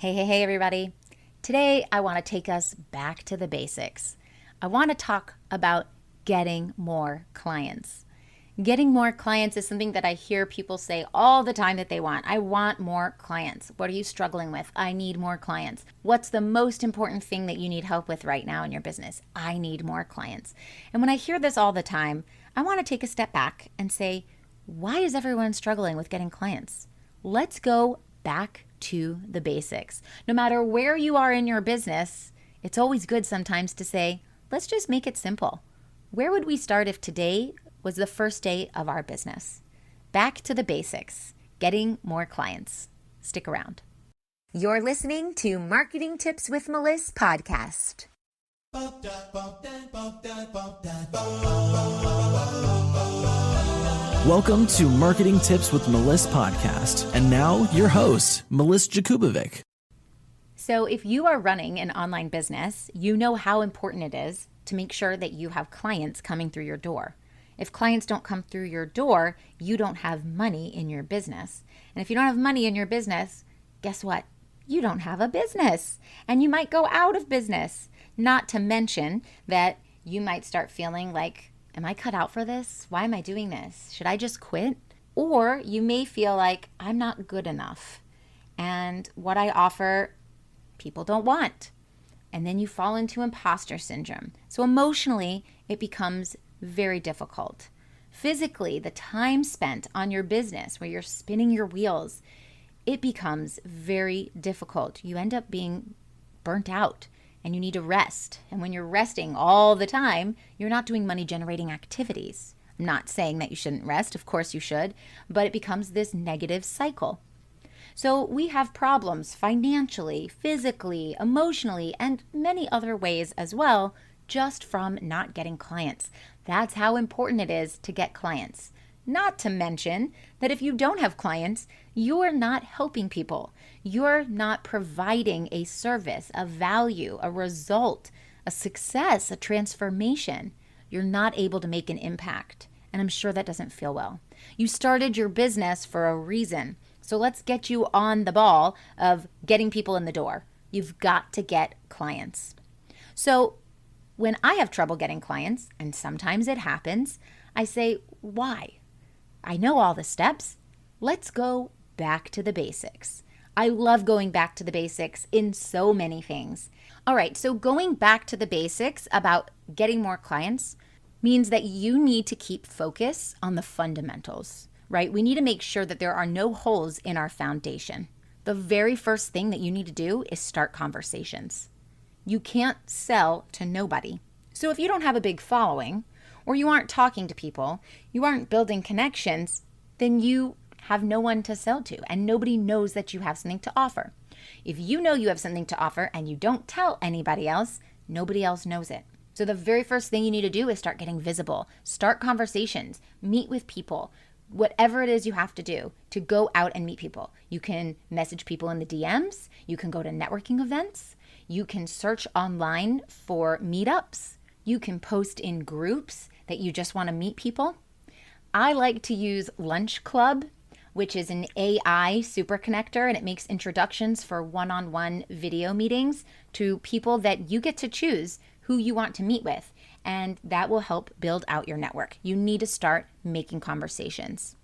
Hey, everybody. Today, I want to take us back to the basics. I want to talk about getting more clients. Getting more clients is something that I hear people say all the time that they want. I want more clients. What are you struggling with? I need more clients. What's the most important thing that you need help with right now in your business? I need more clients. And when I hear this all the time, I want to take a step back and say, why is everyone struggling with getting clients? Let's go back to the basics. No matter where you are in your business, it's always good sometimes to say, let's just make it simple. Where would we start if today was the first day of our business? Back to the basics, getting more clients. Stick around. You're listening to Marketing Tips with Meliss podcast. Welcome to Marketing Tips with Meliss podcast. And now your host, Meliss Jakubovic. So if you are running an online business, you know how important it is to make sure that you have clients coming through your door. If clients don't come through your door, you don't have money in your business. And if you don't have money in your business, guess what? You don't have a business. And you might go out of business. Not to mention that you might start feeling like, am I cut out for this? Why am I doing this? Should I just quit? Or you may feel like I'm not good enough and what I offer, people don't want. And then you fall into imposter syndrome. So emotionally, it becomes very difficult. Physically, the time spent on your business where you're spinning your wheels, it becomes very difficult. You end up being burnt out. And you need to rest. And when you're resting all the time, you're not doing money generating activities. I'm not saying that you shouldn't rest. Of course you should. But it becomes this negative cycle. So we have problems financially, physically, emotionally, and many other ways as well, just from not getting clients. That's how important it is to get clients. Not to mention that if you don't have clients, you're not helping people. You're not providing a service, a value, a result, a success, a transformation. You're not able to make an impact. And I'm sure that doesn't feel well. You started your business for a reason. So let's get you on the ball of getting people in the door. You've got to get clients. So when I have trouble getting clients, and sometimes it happens, I say, why? I know all the steps. Let's go back to the basics. I love going back to the basics in so many things. All right, so going back to the basics about getting more clients means that you need to keep focus on the fundamentals, right? We need to make sure that there are no holes in our foundation. The very first thing that you need to do is start conversations. You can't sell to nobody. So if you don't have a big following, or you aren't talking to people, you aren't building connections, then you have no one to sell to and nobody knows that you have something to offer. If you know you have something to offer and you don't tell anybody else, nobody else knows it. So the very first thing you need to do is start getting visible, start conversations, meet with people, whatever it is you have to do to go out and meet people. You can message people in the DMs, you can go to networking events, you can search online for meetups, you can post in groups that you just want to meet people. I like to use Lunch Club, which is an AI super connector, and it makes introductions for one-on-one video meetings to people that you get to choose who you want to meet with, and that will help build out your network. You need to start making conversations.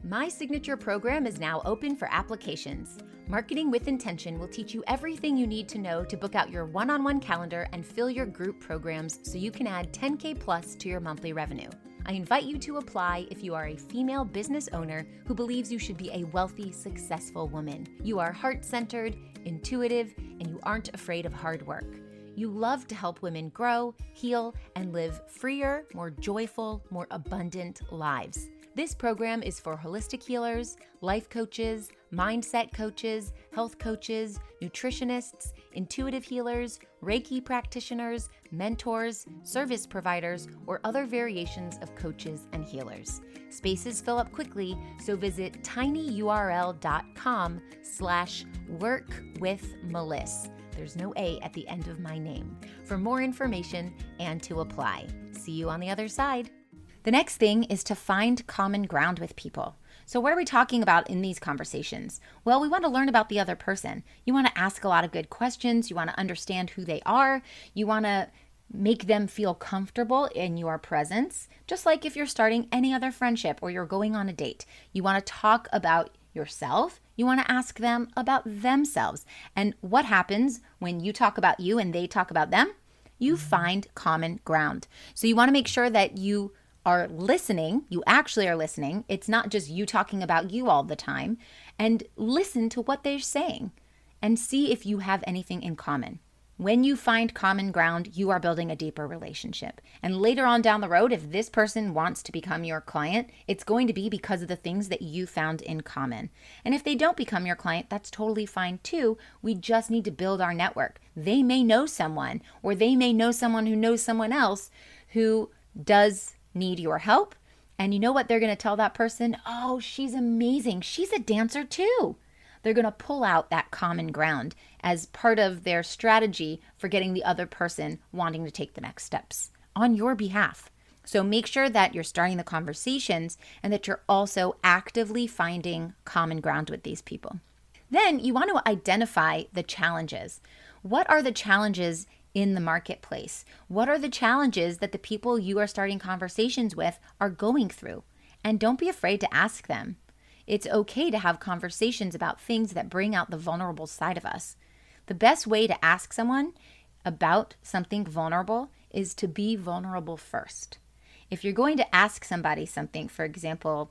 My signature program is now open for applications. Marketing with Intention will teach you everything you need to know to book out your one-on-one calendar and fill your group programs so you can add 10K plus to your monthly revenue. I invite you to apply if you are a female business owner who believes you should be a wealthy, successful woman. You are heart-centered, intuitive, and you aren't afraid of hard work. You love to help women grow, heal, and live freer, more joyful, more abundant lives. This program is for holistic healers, life coaches, mindset coaches, health coaches, nutritionists, intuitive healers, Reiki practitioners, mentors, service providers, or other variations of coaches and healers. Spaces fill up quickly, so visit tinyurl.com/workwithmeliss. There's no A at the end of my name for more information and to apply. See you on the other side. The next thing is to find common ground with people. So what are we talking about in these conversations? Well, we want to learn about the other person. You want to ask a lot of good questions. You want to understand who they are. You want to make them feel comfortable in your presence, just like if you're starting any other friendship or you're going on a date. You want to talk about yourself. You want to ask them about themselves. And what happens when you talk about you and they talk about them? You find common ground. So you want to make sure that you are listening. You actually are listening. It's not just you talking about you all the time. And listen to what they're saying and see if you have anything in common. When you find common ground, you are building a deeper relationship. And later on down the road, if this person wants to become your client, it's going to be because of the things that you found in common. And if they don't become your client, that's totally fine too. We just need to build our network. They may know someone, or they may know someone who knows someone else who does need your help. And you know what they're going to tell that person? Oh, she's amazing. She's a dancer too. They're going to pull out that common ground as part of their strategy for getting the other person wanting to take the next steps on your behalf. So make sure that you're starting the conversations and that you're also actively finding common ground with these people. Then you want to identify the challenges. What are the challenges in the marketplace? What are the challenges that the people you are starting conversations with are going through? And don't be afraid to ask them. It's okay to have conversations about things that bring out the vulnerable side of us. The best way to ask someone about something vulnerable is to be vulnerable first. If you're going to ask somebody something, for example,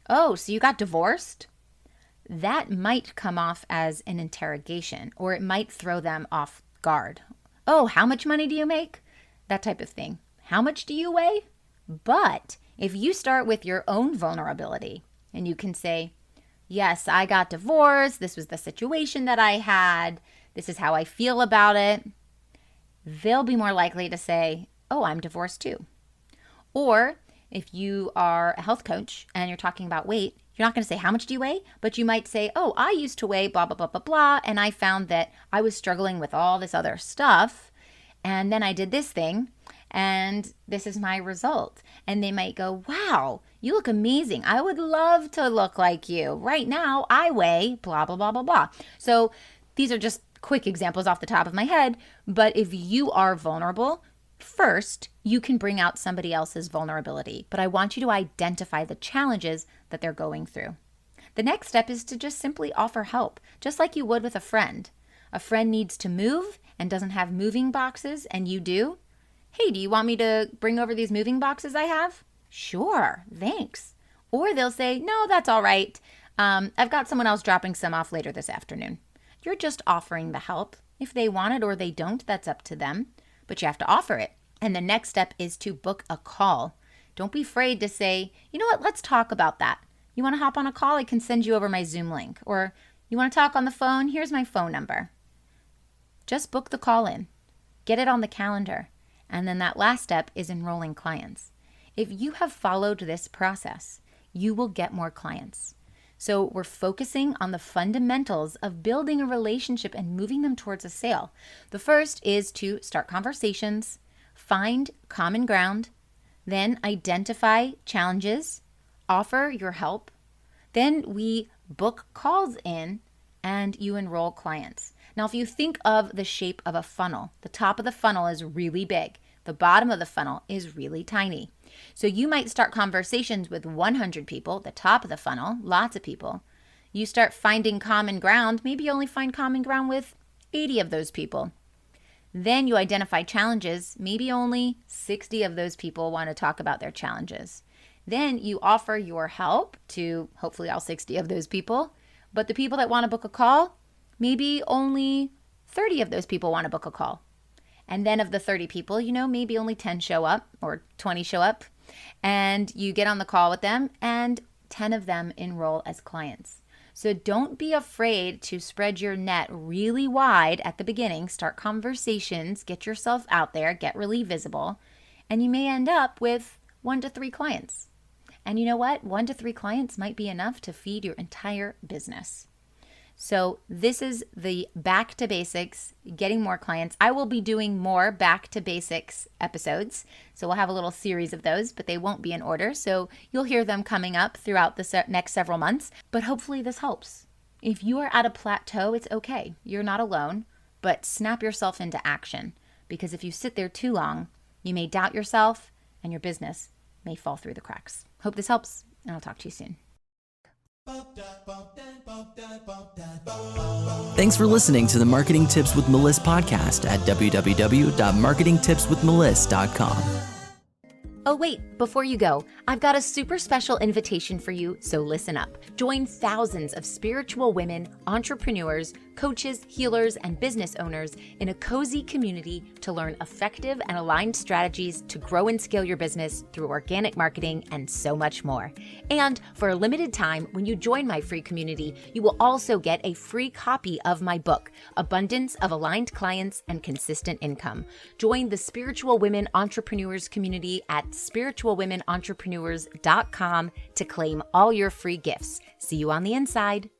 oh, so you got divorced? That might come off as an interrogation, or it might throw them off guard. Oh, how much money do you make? That type of thing. How much do you weigh? But if you start with your own vulnerability, and you can say, yes, I got divorced. This was the situation that I had. This is how I feel about it. They'll be more likely to say, oh, I'm divorced too. Or if you are a health coach and you're talking about weight, you're not going to say, how much do you weigh? But you might say, oh, I used to weigh blah, blah, blah, blah, blah. And I found that I was struggling with all this other stuff. And then I did this thing. And this is my result. And they might go, wow, you look amazing. I would love to look like you. Right now, I weigh blah, blah, blah, blah, blah. So these are just quick examples off the top of my head. But if you are vulnerable, first, you can bring out somebody else's vulnerability. But I want you to identify the challenges that they're going through. The next step is to just simply offer help, just like you would with a friend. A friend needs to move and doesn't have moving boxes, and you do. Hey, do you want me to bring over these moving boxes I have? Sure, thanks. Or they'll say, no, that's all right. I've got someone else dropping some off later this afternoon. You're just offering the help. If they want it or they don't, that's up to them. But you have to offer it. And the next step is to book a call. Don't be afraid to say, you know what, let's talk about that. You want to hop on a call? I can send you over my Zoom link. Or you want to talk on the phone? Here's my phone number. Just book the call in. Get it on the calendar. And then that last step is enrolling clients. If you have followed this process, you will get more clients. So we're focusing on the fundamentals of building a relationship and moving them towards a sale. The first is to start conversations, find common ground, then identify challenges, offer your help. Then we book calls in and you enroll clients. Now, if you think of the shape of a funnel, the top of the funnel is really big. The bottom of the funnel is really tiny. So you might start conversations with 100 people, the top of the funnel, lots of people. You start finding common ground, maybe you only find common ground with 80 of those people. Then you identify challenges, maybe only 60 of those people want to talk about their challenges. Then you offer your help to hopefully all 60 of those people. But the people that want to book a call, maybe only 30 of those people want to book a call. And then of the 30 people, maybe only 10 show up or 20 show up. And you get on the call with them and 10 of them enroll as clients. So don't be afraid to spread your net really wide at the beginning. Start conversations, get yourself out there, get really visible. And you may end up with 1 to 3 clients. And you know what? 1 to 3 clients might be enough to feed your entire business. So this is the back to basics, getting more clients. I will be doing more back to basics episodes. So we'll have a little series of those, but they won't be in order. So you'll hear them coming up throughout the next several months. But hopefully this helps. If you are at a plateau, it's okay. You're not alone, but snap yourself into action. Because if you sit there too long, you may doubt yourself and your business may fall through the cracks. Hope this helps, and I'll talk to you soon. Thanks for listening to the Marketing Tips with Meliss podcast at www.marketingtipswithmeliss.com. Oh, wait, before you go, I've got a super special invitation for you, so listen up. Join thousands of spiritual women, entrepreneurs, coaches, healers, and business owners in a cozy community to learn effective and aligned strategies to grow and scale your business through organic marketing and so much more. And for a limited time, when you join my free community, you will also get a free copy of my book, Abundance of Aligned Clients and Consistent Income. Join the Spiritual Women Entrepreneurs community at spiritualwomenentrepreneurs.com to claim all your free gifts. See you on the inside.